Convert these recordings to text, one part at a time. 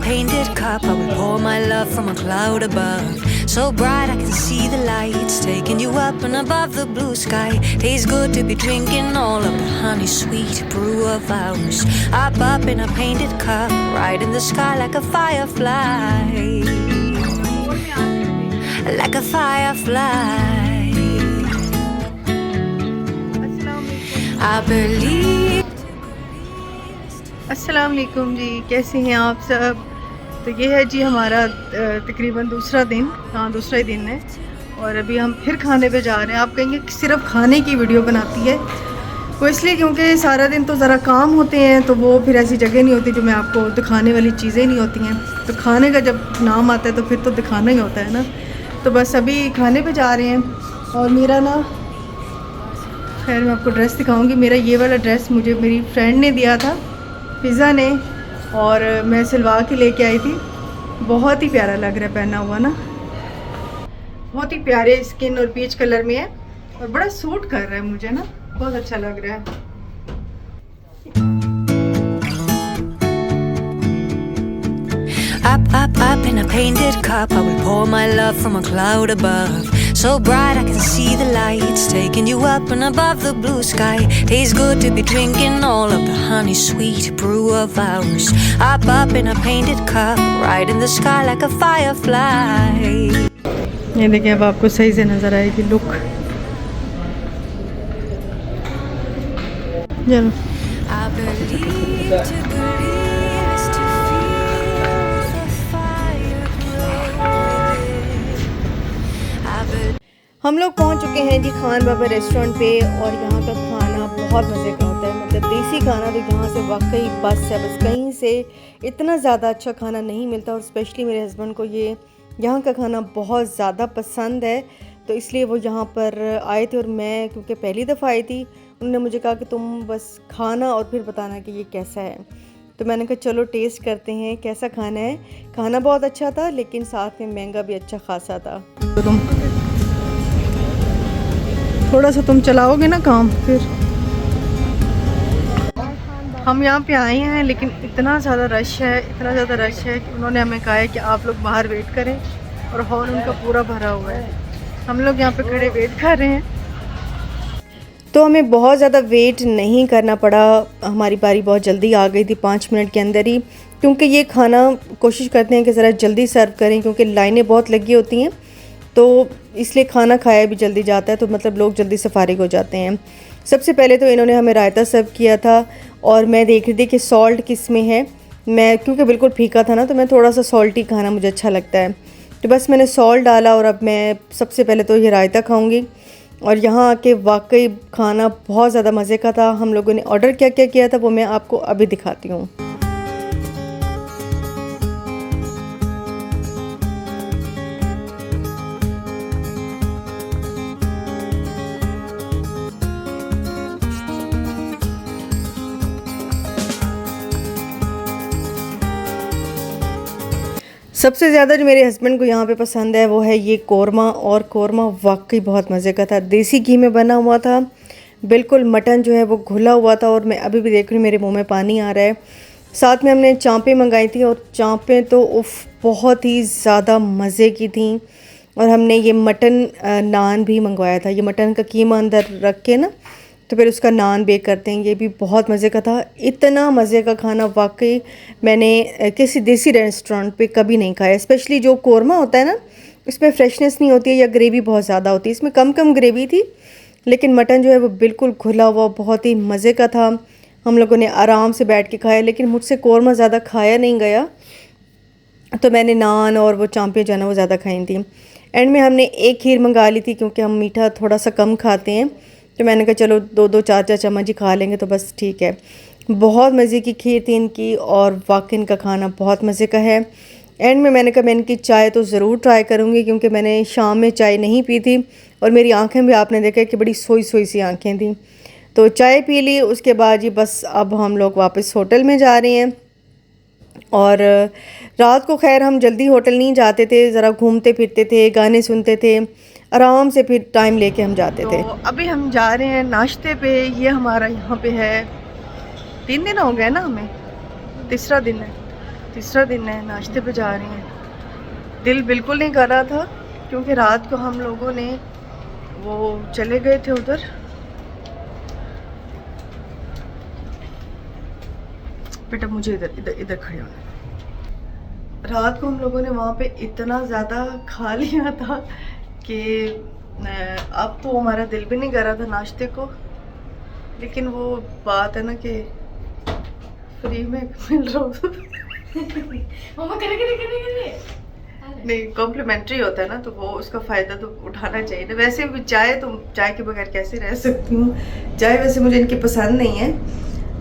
painted cup, I will pour my love from a cloud above. So bright I can see the lights, taking you up and above the blue sky. Tastes good to be drinking all of the honey sweet brew of ours. Up in a painted cup, right in the sky like a firefly. Like a firefly. I believe. अस्सलाम वालेकुम जी, कैसे हैं आप सब। तो ये है जी हमारा तकरीबन दूसरा दिन, हाँ दूसरा ही दिन है। और अभी हम फिर खाने पे जा रहे हैं। आप कहेंगे कि सिर्फ खाने की वीडियो बनाती है, वो इसलिए क्योंकि सारा दिन तो ज़रा काम होते हैं, तो वो फिर ऐसी जगह नहीं होती जो मैं आपको दिखाने वाली चीज़ें नहीं होती हैं। तो खाने का जब नाम आता है तो फिर तो दिखाना ही होता है ना। तो बस अभी खाने पे जा रहे हैं। और मेरा ना, खैर मैं आपको ड्रेस दिखाऊँगी। मेरा ये वाला ड्रेस मुझे मेरी फ्रेंड ने दिया था, पिज़्ज़ा ने, और मैं सिलवा के लेके आई थी। बहुत ही प्यारा लग रहा है पहना हुआ ना, बहुत ही प्यारे स्किन और पीच कलर में है और बड़ा सूट कर रहा है मुझे ना, बहुत अच्छा लग रहा है। Up in a painted cup, I will pour my love from a cloud above. So bright I can see the lights, taking you up and above the blue sky. Tastes good to be drinking all of the honey sweet brew of ours. Up in a painted cup, right in the sky like a firefly. ये देखिए, अब आपको सही से नज़र आएगी look. चलो I believe to believe is to feel the fire grow within. I believe. हम लोग पहुंच चुके हैं जी खान बाबा रेस्टोरेंट पे, और यहाँ का खाना बहुत मज़े का होता है। मतलब देसी खाना तो यहाँ से वाकई बस है, बस कहीं से इतना ज़्यादा अच्छा खाना नहीं मिलता। और स्पेशली मेरे हस्बैंड को ये यहाँ का खाना बहुत ज़्यादा पसंद है, तो इसलिए वो यहाँ पर आए थे। और मैं क्योंकि पहली दफ़ा आई थी, उन्होंने मुझे कहा कि तुम बस खाना और फिर बताना कि ये कैसा है। तो मैंने कहा चलो टेस्ट करते हैं कैसा खाना है। खाना बहुत अच्छा था, लेकिन साथ में महंगा भी अच्छा खासा था। तो तुम थोड़ा सा तुम चलाओगे ना काम, फिर हम यहाँ पे आए हैं, लेकिन इतना ज़्यादा रश है, इतना ज़्यादा रश है कि उन्होंने हमें कहा है कि आप लोग बाहर वेट करें, और हॉल उनका पूरा भरा हुआ है। हम लोग यहाँ पे खड़े वेट कर रहे हैं, तो हमें बहुत ज़्यादा वेट नहीं करना पड़ा। हमारी बारी बहुत जल्दी आ गई थी, 5 मिनट के अंदर ही, क्योंकि ये खाना कोशिश करते हैं कि ज़रा जल्दी सर्व करें, क्योंकि लाइनें बहुत लगी होती हैं, तो इसलिए खाना खाया भी जल्दी जाता है, तो मतलब लोग जल्दी से फारिग हो जाते हैं। सबसे पहले तो इन्होंने हमें रायता सर्व किया था, और मैं देख रही थी कि सॉल्ट किस में है। मैं क्योंकि बिल्कुल फीका था ना, तो मैं थोड़ा सा सॉल्टी खाना मुझे अच्छा लगता है, तो बस मैंने सॉल्ट डाला। और अब मैं सबसे पहले तो ये रायता खाऊंगी। और यहाँ आके वाकई खाना बहुत ज़्यादा मज़े का था। हम लोगों ने ऑर्डर क्या क्या किया था वो मैं आपको अभी दिखाती हूँ। सबसे ज़्यादा जो मेरे हस्बैंड को यहाँ पे पसंद है वो है ये कोरमा, और कोरमा वाकई बहुत मज़े का था। देसी घी में बना हुआ था, बिल्कुल मटन जो है वो घुला हुआ था। और मैं अभी भी देख रही हूँ, मेरे मुंह में पानी आ रहा है। साथ में हमने चाँपें मंगाई थी, और चाँपें तो उफ बहुत ही ज़्यादा मज़े की थी। और हमने ये मटन नान भी मंगवाया था, ये मटन का कीमा अंदर रख के ना, तो फिर उसका नान बेक करते हैं, ये भी बहुत मज़े का था। इतना मज़े का खाना वाकई मैंने किसी देसी रेस्टोरेंट पे कभी नहीं खाया। स्पेशली जो कोरमा होता है ना, इसमें फ्रेशनेस नहीं होती है, या ग्रेवी बहुत ज़्यादा होती है। इसमें कम कम ग्रेवी थी, लेकिन मटन जो है वो बिल्कुल घुला हुआ बहुत ही मज़े का था। हम लोगों ने आराम से बैठ के खाया, लेकिन मुझसे कोरमा ज़्यादा खाया नहीं गया, तो मैंने नान और वो चाँपें जो है ना वो ज़्यादा खाई थी। एंड में हमने एक खीर मंगा ली थी, क्योंकि हम मीठा थोड़ा सा कम खाते हैं, तो मैंने कहा चलो 2-2 4-4 चम्मच ही खा लेंगे तो बस ठीक है। बहुत मज़े की खीर थी इनकी, और वाकई इनका खाना बहुत मज़े का है। एंड में मैंने कहा मैं इनकी चाय तो ज़रूर ट्राई करूँगी, क्योंकि मैंने शाम में चाय नहीं पी थी, और मेरी आँखें भी आपने देखा कि बड़ी सोई सोई सी आँखें थी। तो चाय पी ली, उसके बाद ही बस अब हम लोग वापस होटल में जा रहे हैं। और रात को खैर हम जल्दी होटल नहीं जाते थे, ज़रा घूमते फिरते थे, गाने सुनते थे, आराम से फिर टाइम लेके हम जाते थे। तो अभी हम जा रहे हैं नाश्ते पे। ये हमारा यहाँ पे है, 3 दिन हो गए ना हमें, तीसरा दिन है। तीसरा दिन है, नाश्ते पे जा रही हैं। दिल बिल्कुल नहीं कर रहा था क्योंकि रात को हम लोगों ने वो चले गए थे उधर, बेटा मुझे इधर इधर इधर खड़े होना। रात को हम लोगों ने वहाँ पे इतना ज़्यादा खा लिया था कि अब तो हमारा दिल भी नहीं कर रहा था नाश्ते को, लेकिन वो बात है ना कि फ्री में मिल रहा हो नहीं, कॉम्प्लीमेंट्री होता है ना, तो वो उसका फ़ायदा तो उठाना चाहिए ना। वैसे भी चाय तो चाय के बगैर कैसे रह सकती हूँ, चाय वैसे मुझे इनकी पसंद नहीं है,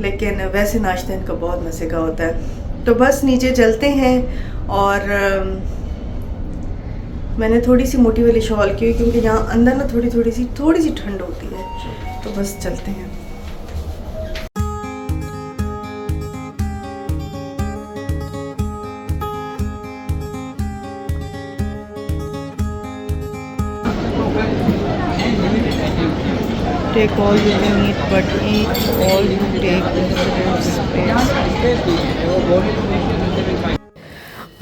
लेकिन वैसे नाश्ता इनका बहुत मज़े का होता है। तो बस नीचे चलते हैं, और मैंने थोड़ी सी मोटी वाली शॉल की हुई क्योंकि यहाँ अंदर ना थोड़ी सी ठंड होती है, तो बस चलते हैं। Take all you can eat, but eat all you take in space.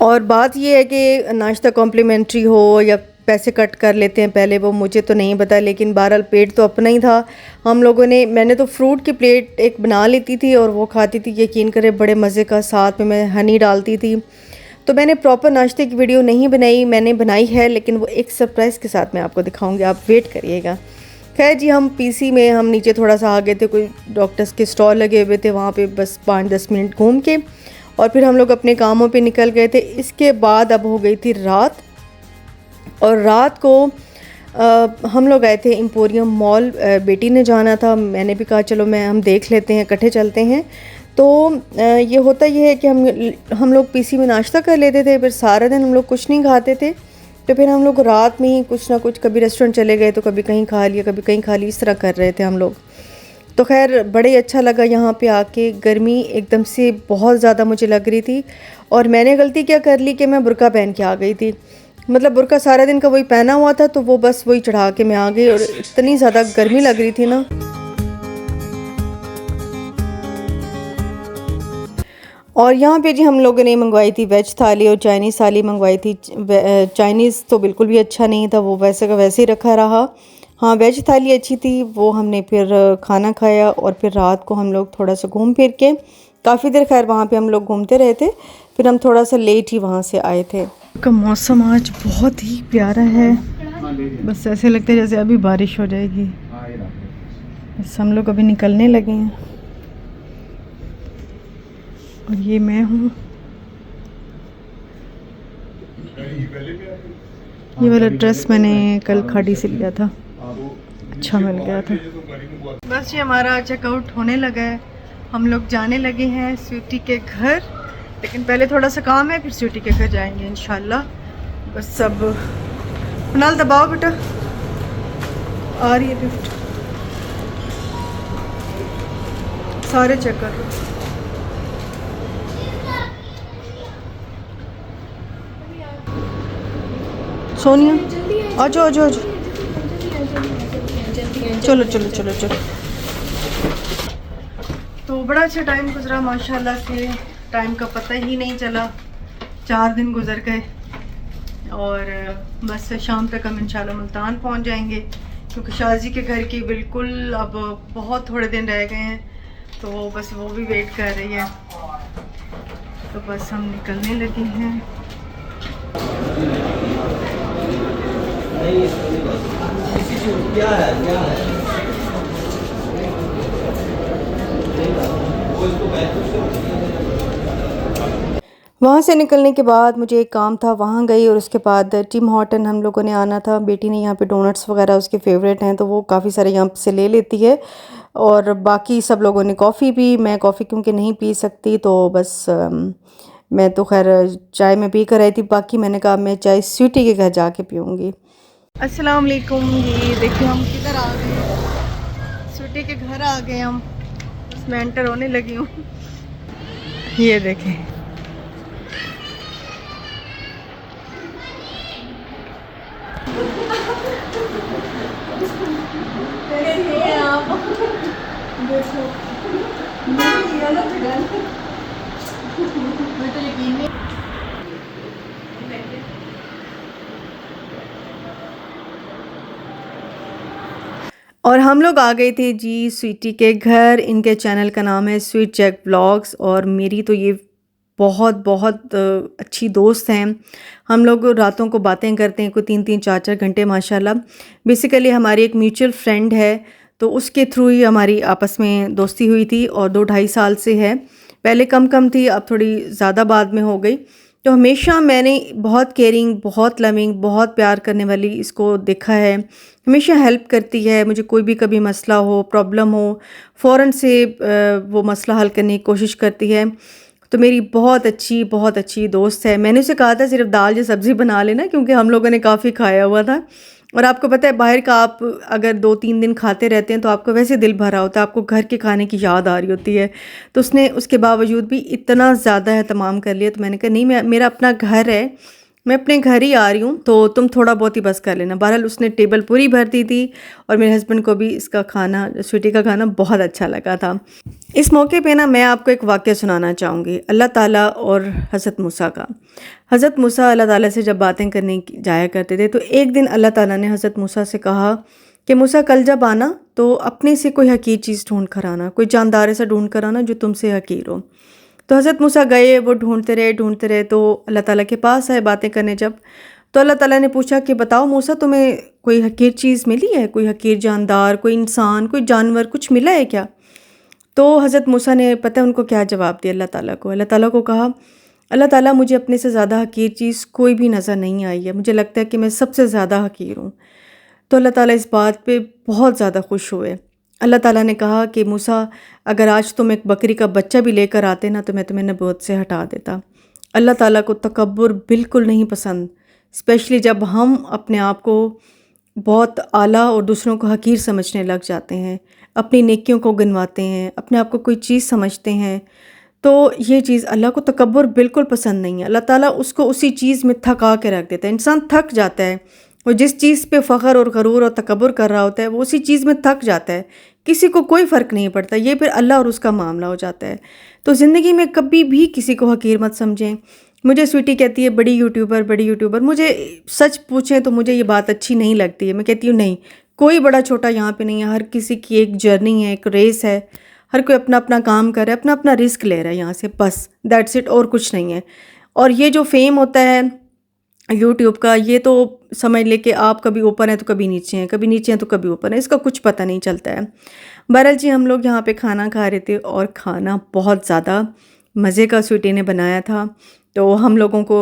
और बात ये है कि नाश्ता कॉम्प्लीमेंट्री हो या पैसे कट कर लेते हैं पहले, वो मुझे तो नहीं पता, लेकिन बहरहाल पेट तो अपना ही था हम लोगों ने। मैंने तो फ्रूट की प्लेट एक बना लेती थी और वो खाती थी, यकीन करें बड़े मज़े का, साथ में मैं हनी डालती थी। तो मैंने प्रॉपर नाश्ते की वीडियो नहीं बनाई, मैंने बनाई है, लेकिन वो एक सरप्राइज़ के साथ मैं आपको दिखाऊंगी, आप वेट करिएगा। खैर जी, हम पीसी में हम नीचे थोड़ा सा आ गए थे, कोई डॉक्टर्स के स्टॉल लगे हुए थे वहाँ पे, बस 5-10 मिनट घूम के और फिर हम लोग अपने कामों पे निकल गए थे। इसके बाद अब हो गई थी रात, और रात को हम लोग आए थे एम्पोरियम मॉल, बेटी ने जाना था, मैंने भी कहा चलो हम देख लेते हैं, इकट्ठे चलते हैं। तो ये होता ये है कि हम लोग पीसी में नाश्ता कर लेते थे, फिर सारा दिन हम लोग कुछ नहीं खाते थे, तो फिर हम लोग रात में ही कुछ ना कुछ, कभी रेस्टोरेंट चले गए तो कभी कहीं खा लिया, कभी कहीं खा लिया, इस तरह कर रहे थे हम लोग। तो खैर बड़े अच्छा लगा यहाँ पे आके। गर्मी एकदम से बहुत ज़्यादा मुझे लग रही थी, और मैंने गलती क्या कर ली कि मैं बुर्का पहन के आ गई थी। मतलब बुर्का सारा दिन का वही पहना हुआ था, तो वो बस वही चढ़ा के मैं आ गई, और इतनी ज़्यादा गर्मी लग रही थी ना। और यहाँ पे जी हम लोगों ने मंगवाई थी वेज थाली और चाइनीज़ थाली मंगवाई थी। चाइनीज़ तो बिल्कुल भी अच्छा नहीं था, वो वैसे का वैसे ही रखा रहा। हाँ, वेज थाली अच्छी थी, वो हमने फिर खाना खाया, और फिर रात को हम लोग थोड़ा सा घूम फिर के, काफ़ी देर खैर वहाँ पे हम लोग घूमते रहे थे, फिर हम थोड़ा सा लेट ही वहाँ से आए थे। का मौसम आज बहुत ही प्यारा है, बस ऐसे लगता है जैसे अभी बारिश हो जाएगी। बस हम लोग अभी निकलने लगे हैं, और ये मैं हूँ। ये वाला ड्रेस मैंने कल खाड़ी से लिया था, अच्छा मिल गया था। बस ये हमारा चेकआउट होने लगा है, हम लोग जाने लगे हैं स्वीटी के घर, लेकिन पहले थोड़ा सा काम है, फिर स्वीटी के घर जाएंगे इंशाल्लाह। बस सब फिलहाल दबाओ बेटा, आ रही है लिफ्ट, सारे चेक कर लो। सोनिया आ जाओ, चलो चलो चलो चलो। तो बड़ा अच्छा टाइम गुजरा माशाल्लाह से, टाइम का पता ही नहीं चला, 4 दिन गुजर गए, और बस शाम तक हम इंशाल्लाह मुल्तान पहुंच जाएंगे, क्योंकि शाजी के घर की बिल्कुल अब बहुत थोड़े दिन रह गए हैं, तो बस वो भी वेट कर रही है। तो बस हम निकलने लगे हैं। वहाँ से निकलने के बाद मुझे एक काम था, वहाँ गई, और उसके बाद टिम हॉर्टन हम लोगों ने आना था। बेटी ने यहाँ पे डोनट्स वगैरह उसके फेवरेट हैं, तो वो काफ़ी सारे यहाँ से ले लेती है, और बाकी सब लोगों ने कॉफ़ी भी, मैं कॉफ़ी क्योंकि नहीं पी सकती, तो बस मैं तो खैर चाय में पी कर आई थी, बाकी मैंने कहा मैं चाय स्वीटी के घर जाके पीऊँगी। अस्सलाम वालेकुम। ये देखिए हम किधर आ गए, स्वीटी के घर आ गए हम, बस मैं एंटर होने लगी हूँ। ये देखें, और हम लोग आ गए थे जी स्वीटी के घर। इनके चैनल का नाम है स्वीट जैक व्लॉग्स और मेरी तो ये बहुत बहुत अच्छी दोस्त हैं। हम लोग रातों को बातें करते हैं कोई 3-3 4-4 घंटे माशाल्लाह। बेसिकली हमारी एक म्यूचुअल फ्रेंड है तो उसके थ्रू ही हमारी आपस में दोस्ती हुई थी और 2-2.5 साल से है। पहले कम कम थी, अब थोड़ी ज़्यादा बाद में हो गई। तो हमेशा मैंने बहुत केयरिंग, बहुत लविंग, बहुत प्यार करने वाली इसको देखा है। हमेशा हेल्प करती है, मुझे कोई भी कभी मसला हो, प्रॉब्लम हो, फ़ौरन से वो मसला हल करने की कोशिश करती है। तो मेरी बहुत अच्छी दोस्त है। मैंने उसे कहा था सिर्फ दाल या सब्ज़ी बना लेना, क्योंकि हम लोगों ने काफ़ी खाया हुआ था और आपको पता है बाहर का आप अगर 2-3 दिन खाते रहते हैं तो आपका वैसे दिल भरा होता है, आपको घर के खाने की याद आ रही होती है। तो उसने उसके बावजूद भी इतना ज़्यादा एहतमाम कर लिया। तो मैंने कहा नहीं, मेरा अपना घर है, मैं अपने घर ही आ रही हूँ, तो तुम थोड़ा बहुत ही बस कर लेना। बहरहाल उसने टेबल पूरी भर दी थी और मेरे हस्बैंड को भी इसका खाना, स्वीटी का खाना बहुत अच्छा लगा था। इस मौके पे ना मैं आपको एक वाक़या सुनाना चाहूँगी अल्लाह ताला और हज़रत मूसा का। हज़रत मूसा अल्लाह ताला से जब बातें करने जाया करते थे तो एक दिन अल्लाह ताला ने हज़रत मूसा से कहा कि मूसा कल जब आना तो अपने से कोई हकीर चीज़ ढूंढ कर आना, कोई जानदार ऐसा ढूंढ कर आना जो तुमसे हकीर हो। तो हज़रत मूसा गए, वो ढूंढते रहे तो अल्लाह ताला के पास आए बातें करने जब। तो अल्लाह ताला ने पूछा कि बताओ मूसा, तुम्हें कोई हकीर चीज़ मिली है, कोई हकीर जानदार, कोई इंसान, कोई जानवर, कुछ मिला है क्या? तो हज़रत मूसा ने पता है उनको क्या जवाब दिया अल्लाह ताला को। अल्लाह ताला को कहा, अल्लाह ताला मुझे अपने से ज़्यादा हकीर चीज़ कोई भी नज़र नहीं आई है, मुझे लगता है कि मैं सबसे ज़्यादा हकीर हूँ। तो अल्लाह ताला इस बात पे बहुत ज़्यादा खुश हुए। अल्लाह ताला ने कहा कि मूसा अगर आज तुम एक बकरी का बच्चा भी लेकर आते ना तो मैं तुम्हें नबूवत से हटा देता। अल्लाह ताला को तकब्बुर बिल्कुल नहीं पसंद, स्पेशली जब हम अपने आप को बहुत आला और दूसरों को हकीर समझने लग जाते हैं, अपनी नेकियों को गिनवाते हैं, अपने आप को कोई चीज़ समझते हैं। तो ये चीज़ अल्लाह को तकब्बुर बिल्कुल पसंद नहीं है। अल्लाह ताला उसको उसी चीज़ में थका के रख देता है। इंसान थक जाता है, वो जिस चीज़ पे फ़ख्र और गरूर और तकब्बुर कर रहा होता है वो उसी चीज़ में थक जाता है, किसी को कोई फ़र्क नहीं पड़ता। ये फिर अल्लाह और उसका मामला हो जाता है। तो ज़िंदगी में कभी भी किसी को हकीर मत समझें। मुझे स्वीटी कहती है बड़ी यूट्यूबर। मुझे सच पूछें तो मुझे ये बात अच्छी नहीं लगती है। मैं कहती हूँ नहीं, कोई बड़ा छोटा यहाँ पे नहीं है, हर किसी की एक जर्नी है, एक रेस है, हर कोई अपना अपना काम कर रहा है, अपना अपना रिस्क ले रहा है यहाँ से, बस दैट्स इट, और कुछ नहीं है। और ये जो फेम होता है यूट्यूब का, ये तो समझ ले कि आप कभी ऊपर हैं तो कभी नीचे हैं, कभी नीचे हैं तो कभी ऊपर हैं, इसका कुछ पता नहीं चलता है। बहरहाल जी हम लोग यहाँ पे खाना खा रहे थे और खाना बहुत ज़्यादा मज़े का स्वीटी ने बनाया था। तो हम लोगों को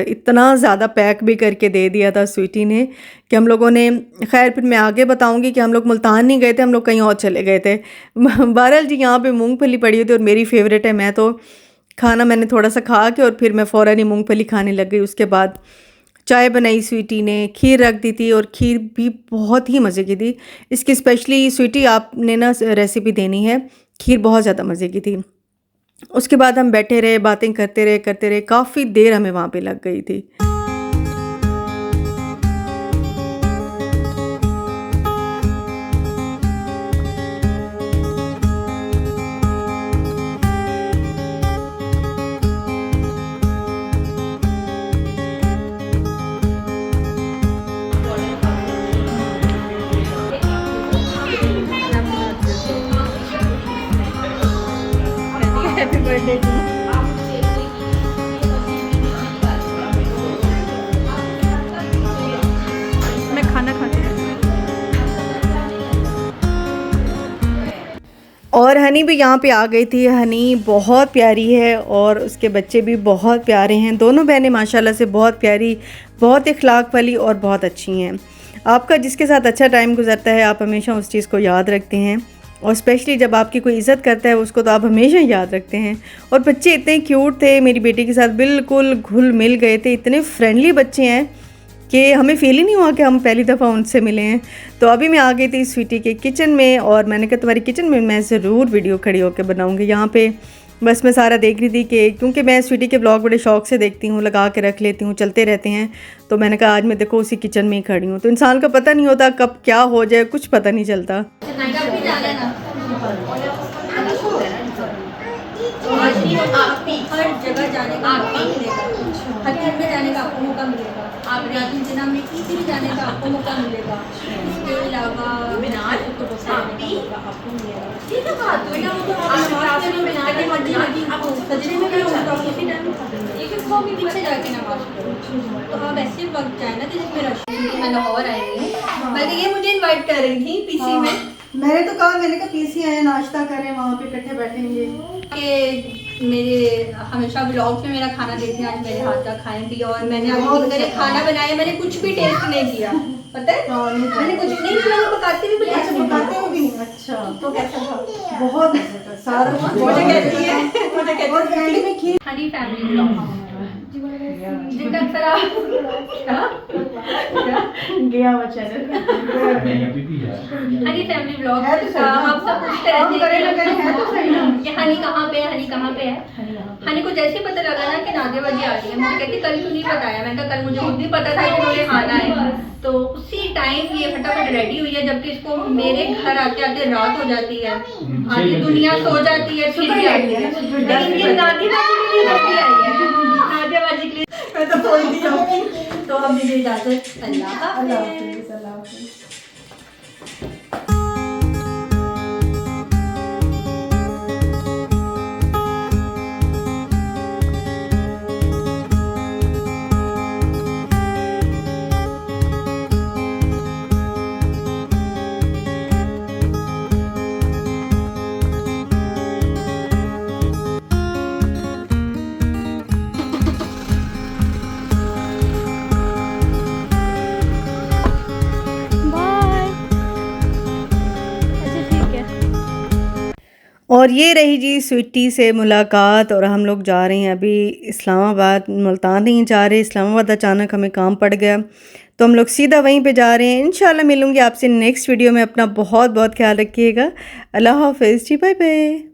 इतना ज़्यादा पैक भी करके दे दिया था स्वीटी ने कि हम लोगों ने, खैर फिर मैं आगे बताऊंगी कि हम लोग मुल्तान नहीं गए थे, हम लोग कहीं और चले गए थे। बहरहाल जी यहाँ पे मूंगफली पड़ी हुई थी और मेरी फेवरेट है। मैं तो खाना मैंने थोड़ा सा खा के और फिर मैं फ़ौरन ही मूंगफली खाने लग गई। उसके बाद चाय बनाई स्वीटी ने, खीर रख दी थी और खीर भी बहुत ही मज़े की थी। इसकी स्पेशली स्वीटी आपने ना रेसिपी देनी है, खीर बहुत ज़्यादा मज़े की थी। उसके बाद हम बैठे रहे, बातें करते रहे, काफ़ी देर हमें वहाँ पे लग गई थी। मैं खाना खाती हूँ। और हनी भी यहाँ पे आ गई थी। हनी बहुत प्यारी है और उसके बच्चे भी बहुत प्यारे हैं। दोनों बहनें माशाल्लाह से बहुत प्यारी, बहुत इखलाक वाली और बहुत अच्छी हैं। आपका जिसके साथ अच्छा टाइम गुजरता है आप हमेशा उस चीज़ को याद रखते हैं और स्पेशली जब आपकी कोई इज़्ज़त करता है उसको तो आप हमेशा याद रखते हैं। और बच्चे इतने क्यूट थे, मेरी बेटी के साथ बिल्कुल घुल मिल गए थे। इतने फ्रेंडली बच्चे हैं कि हमें फ़ील ही नहीं हुआ कि हम पहली दफ़ा उनसे मिले हैं। तो अभी मैं आ गई थी स्वीटी के किचन में और मैंने कहा तुम्हारी किचन में मैं ज़रूर वीडियो खड़ी होकर बनाऊँगी। यहाँ पे बस मैं सारा देख रही थी कि क्योंकि मैं स्वीटी के ब्लॉग बड़े शौक से देखती हूँ, लगा के रख लेती हूँ, चलते रहते हैं। तो मैंने कहा आज मैं देखो उसी किचन में ही खड़ी हूँ। तो इंसान का पता नहीं होता कब क्या हो जाए, कुछ पता नहीं चलता। जगह जाने का मौका मिलेगा, हकीम में जाने का आपको मौका मिलेगा, आप रियाजुल जिन्ना में किसी भी जाने का आपको मौका मिलेगा। इसके अलावा मीनार को आपको मिलेगा। ठीक है बात तो वो तो आप नमाज में मीनार के मर्जी लगी आप सजदे में भी होगा उसी टाइम ये फिर वो भी पीछे जाके नमाज पढ़ो। तो आप ऐसे वक्त जाए ना कि जिसमें रश मैं लाहौर आई हूँ, बल्कि ये मुझे इनवाइट कर रही थी पीसी में। मैंने तो कहा, मैंने कहा पीसी आए नाश्ता करें, वहाँ पे इकट्ठे बैठेंगे। कि मेरे हमेशा ब्लॉग में मेरा खाना देखते हैं, आज मेरे हाथ का खाएं भी। और मैंने अभी खाना बनाया, मैंने कुछ भी टेस्ट नहीं किया, पता है मैंने कुछ नहीं किया, मैं पकाती भी पकाते हो भी नहीं? अच्छा, तो कैसा था? बहुत मजेदार सारा मुझे कहती है, मुझे कहती और एंड में खीर। हनी फैमिली ब्लॉग जिनका अक्सर आप गया वो चैनल हनी फैमिली ब्लॉग हम सब पूछते रहते हैं कि हनी कहाँ पे है, हनी कहाँ पे है। हनी को जैसे पता लगा ना कि नादिया बाजी आ रही है, मुझे कहती कल क्यों नहीं बताया। मैंने कहा कल मुझे खुद भी पता था कि मुझे आना है, तो उसी टाइम ये फटाफट रेडी हुई है, जबकि इसको मेरे घर आते आते रात हो जाती है, आधी दुनिया सो जाती है, फिर भी आती है। लेकिन ये नादिया बाजी के लिए जल्दी आई है, नादिया बाजी के लिए मैं तो बोल दी जाऊंगी। तो अब मुझे इजाजत, अल्लाह हाफ़िज़। और ये रही जी स्वीटी से मुलाकात। और हम लोग जा रहे हैं अभी इस्लामाबाद, मुल्तान नहीं जा रहे, इस्लामाबाद अचानक हमें काम पड़ गया तो हम लोग सीधा वहीं पे जा रहे हैं। इंशाल्लाह मिलूँगी आपसे नेक्स्ट वीडियो में। अपना बहुत बहुत ख्याल रखिएगा। अल्लाह हाफ़िज़ जी, बाय बाय।